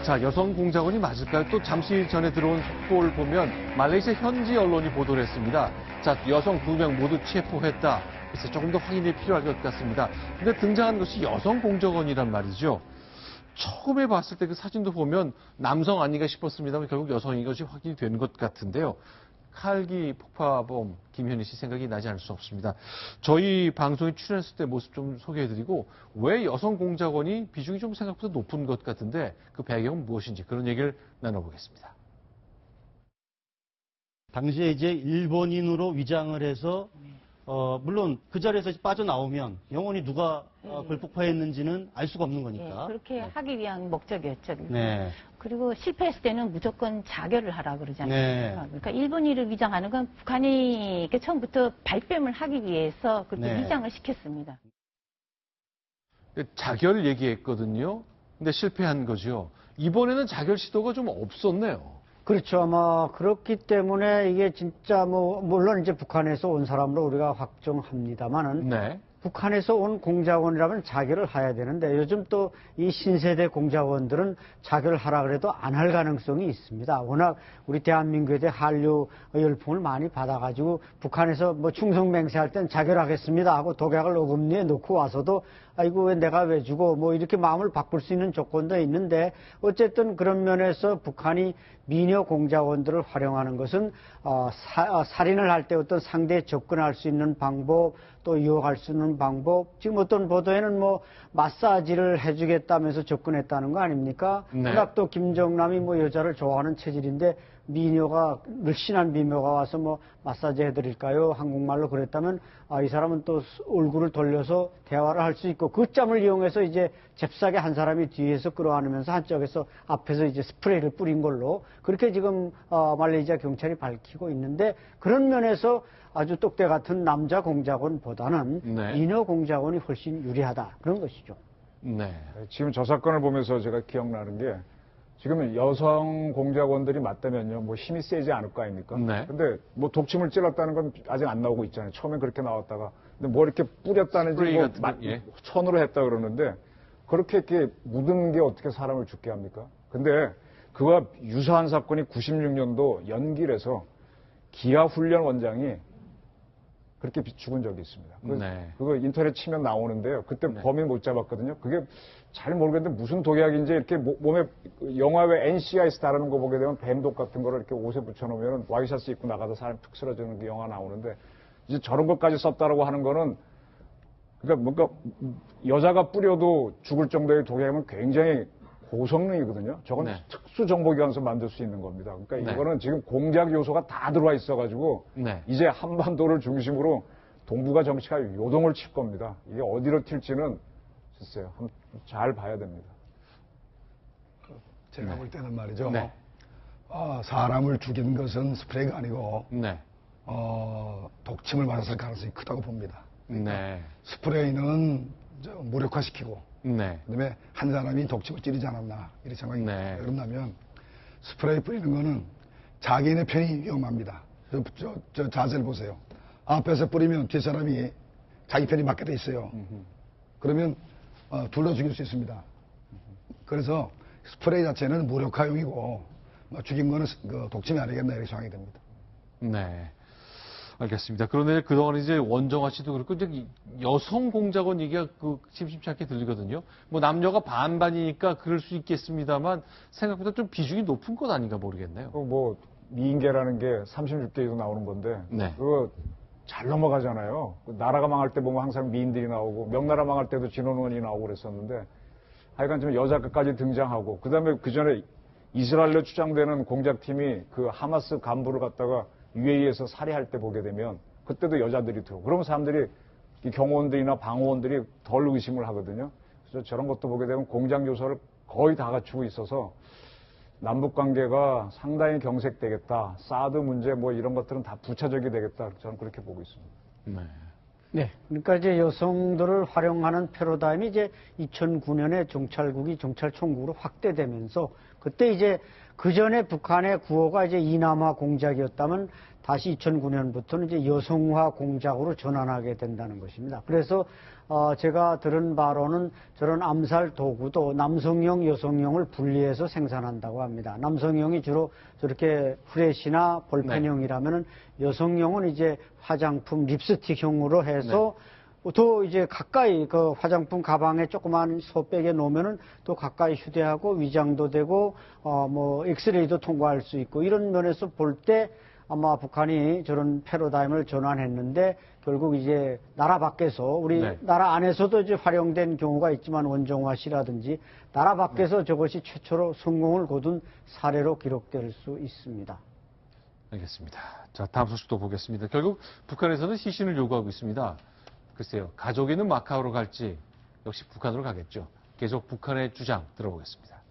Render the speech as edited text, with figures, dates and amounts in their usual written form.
자, 여성 공작원이 맞을까요? 또 잠시 전에 들어온 속보를 보면 말레이시아 현지 언론이 보도를 했습니다. 자, 여성 2명 모두 체포했다. 그래서 조금 더 확인이 필요할 것 같습니다. 근데 등장한 것이 여성 공작원이란 말이죠. 처음에 봤을 때 그 사진도 보면 남성 아닌가 싶었습니다만 결국 여성인 것이 확인이 된 것 같은데요. 칼기 폭파범 김현희 씨 생각이 나지 않을 수 없습니다. 저희 방송에 출연했을 때 모습 좀 소개해드리고 왜 여성 공작원이 비중이 좀 생각보다 높은 것 같은데 그 배경은 무엇인지 그런 얘기를 나눠보겠습니다. 당시에 이제 일본인으로 위장을 해서 물론 그 자리에서 빠져나오면 영원히 누가 그걸 폭파했는지는 알 수가 없는 거니까. 그렇게 하기 위한 목적이었죠. 네. 그리고 실패했을 때는 무조건 자결을 하라 그러잖아요. 네. 그러니까 일본인을 위장하는 건 북한이 처음부터 발뺌을 하기 위해서 그렇게 네. 위장을 시켰습니다. 자결 얘기했거든요. 근데 실패한 거죠. 이번에는 자결 시도가 좀 없었네요. 그렇죠. 아마 그렇기 때문에 이게 진짜 물론 이제 북한에서 온 사람으로 우리가 확정합니다만은 네. 북한에서 온 공작원이라면 자결을 해야 되는데 요즘 또 이 신세대 공작원들은 자결을 하라 그래도 안 할 가능성이 있습니다. 워낙 우리 대한민국에 대해 한류 열풍을 많이 받아가지고 북한에서 충성 맹세할 땐 자결하겠습니다 하고 독약을 어금니에 넣고 와서도 아이고 왜 내가 왜 주고 이렇게 마음을 바꿀 수 있는 조건도 있는데 어쨌든 그런 면에서 북한이 미녀 공작원들을 활용하는 것은 살인을 할 때 어떤 상대에 접근할 수 있는 방법 또 유혹할 수 있는 방법 지금 어떤 보도에는 마사지를 해주겠다면서 접근했다는 거 아닙니까? 네. 워낙 또 김정남이 여자를 좋아하는 체질인데 미녀가 늘씬한 미녀가 와서 마사지 해드릴까요? 한국말로 그랬다면 이 사람은 또 얼굴을 돌려서 대화를 할 수 있고 그 짬을 이용해서 이제 잽싸게 한 사람이 뒤에서 끌어안으면서 한쪽에서 앞에서 이제 스프레이를 뿌린 걸로 그렇게 지금 말레이시아 경찰이 밝히고 있는데 그런 면에서 아주 똑대 같은 남자 공작원보다는 네. 미녀 공작원이 훨씬 유리하다 그런 것이죠. 네. 지금 저 사건을 보면서 제가 기억나는 게 지금 여성 공작원들이 맞다면요, 힘이 세지 않을 거 아닙니까? 네. 근데 독침을 찔렀다는 건 아직 안 나오고 있잖아요. 처음엔 그렇게 나왔다가. 근데 이렇게 뿌렸다는지 예. 천으로 했다 그러는데 그렇게 이렇게 묻은 게 어떻게 사람을 죽게 합니까? 근데 그와 유사한 사건이 96년도 연길에서 기아훈련 원장이 그렇게 죽은 적이 있습니다. 그거 인터넷 치면 나오는데요. 그때 범인 못 잡았거든요. 그게 잘 모르겠는데 무슨 독약인지 이렇게 몸에 영화 왜 NCIS 다루는 거 보게 되면 뱀독 같은 거를 이렇게 옷에 붙여놓으면 와이셔츠 입고 나가서 사람 툭 쓰러지는 게 영화 나오는데 이제 저런 것까지 썼다라고 하는 거는 그러니까 여자가 뿌려도 죽을 정도의 독약이면 굉장히 고성능이거든요. 저건 특수정보기관에서 만들 수 있는 겁니다. 그러니까 이거는 지금 공작 요소가 다 들어와 있어가지고 이제 한반도를 중심으로 동북아 정치가 요동을 칠 겁니다. 이게 어디로 튈지는 글쎄요. 잘 봐야 됩니다. 제가 볼 때는 말이죠. 사람을 죽인 것은 스프레이가 아니고 독침을 맞았을 가능성이 크다고 봅니다. 스프레이는 무력화시키고 그다음에 한 사람이 독침을 찌르지 않았나 이런 생각이 그런다면 스프레이 뿌리는 거는 자기네 편이 위험합니다. 저 자세를 보세요. 앞에서 뿌리면 뒷사람이 자기 편이 맞게 돼 있어요. 그러면 둘 다 죽일 수 있습니다. 그래서 스프레이 자체는 무력화용이고 죽인 거는 독침이 아니겠나 이렇게 생각이 됩니다. 네. 알겠습니다. 그런데 그동안 이제 원정아 씨도 그렇고 이제 여성 공작원 얘기가 심심치 않게 들리거든요. 남녀가 반반이니까 그럴 수 있겠습니다만 생각보다 좀 비중이 높은 것 아닌가 모르겠네요. 미인계라는 게 36개에서 나오는 건데 그거 잘 넘어가잖아요. 나라가 망할 때 보면 항상 미인들이 나오고 명나라 망할 때도 진원원이 나오고 그랬었는데 하여간 좀 여자까지 등장하고 그다음에 그 전에 이스라엘로 추정되는 공작팀이 그 하마스 간부를 갖다가 UAE에서 살해할 때 보게 되면 그때도 여자들이 들어오고 그러면 사람들이 경호원들이나 방호원들이 덜 의심을 하거든요. 그래서 저런 것도 보게 되면 공작 요소를 거의 다 갖추고 있어서 남북 관계가 상당히 경색되겠다. 사드 문제 이런 것들은 다 부차적이 되겠다. 저는 그렇게 보고 있습니다. 네. 그러니까 이제 여성들을 활용하는 패러다임이 이제 2009년에 정찰국이 정찰총국으로 확대되면서 그때 이제 그 전에 북한의 구호가 이제 이남화 공작이었다면 다시 2009년부터는 이제 여성화 공작으로 전환하게 된다는 것입니다. 그래서 제가 들은 바로는 저런 암살 도구도 남성용, 여성용을 분리해서 생산한다고 합니다. 남성용이 주로 저렇게 후레쉬나 볼펜형이라면은 여성용은 이제 화장품 립스틱형으로 해서 더 이제 가까이 그 화장품 가방에 조그만 소백에 놓으면은 또 가까이 휴대하고 위장도 되고 뭐 엑스레이도 통과할 수 있고 이런 면에서 볼 때 아마 북한이 저런 패러다임을 전환했는데 결국 이제 나라 밖에서 우리 나라 안에서도 이제 활용된 경우가 있지만 원정화 씨라든지 나라 밖에서 저것이 최초로 성공을 거둔 사례로 기록될 수 있습니다. 알겠습니다. 자, 다음 소식도 보겠습니다. 결국 북한에서는 시신을 요구하고 있습니다. 글쎄요, 가족이는 마카오로 갈지 역시 북한으로 가겠죠. 계속 북한의 주장 들어보겠습니다.